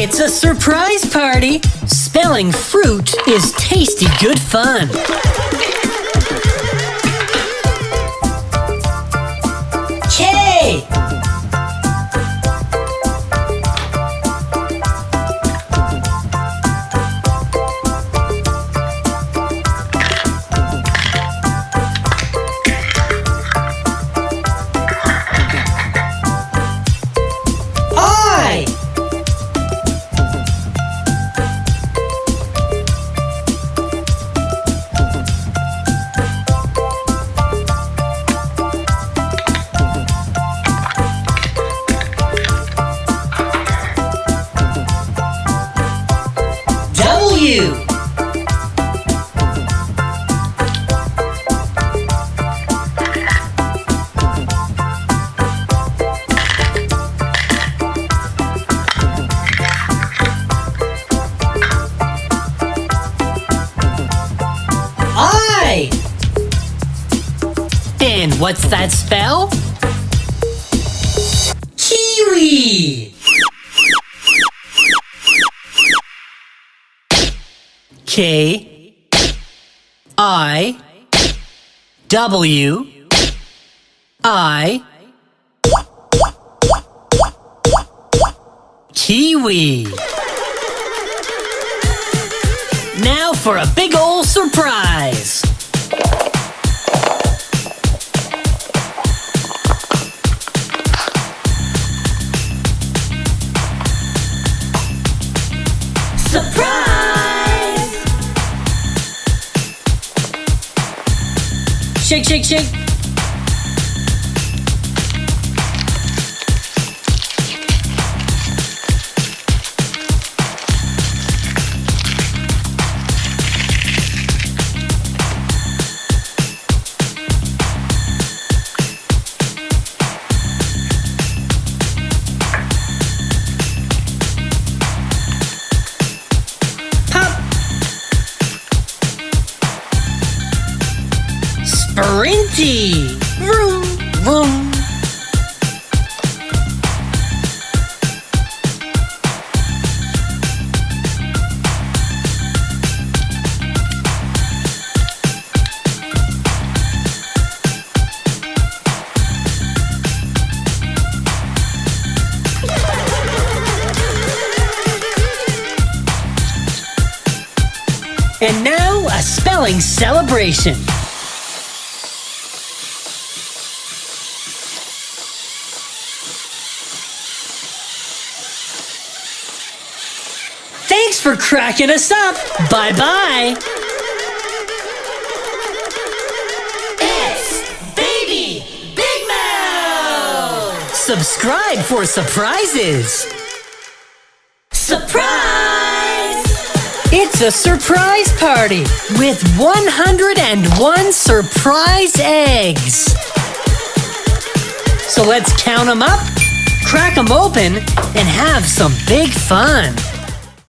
It's a surprise party! Spelling fruit is tasty good fun. K! W. I. And what's that spell? Kiwi. K I W I Kiwi. Now for a big ol' surprise. Surprise! Shake, shake, shake. Sprinty! Vroom, vroom. And now a spelling celebration. Thanks for cracking us up. Bye-bye. It's Baby Big Mouth! Subscribe for surprises. Surprise! It's a surprise party with 101 surprise eggs. So let's count them up, crack them open, and have some big fun.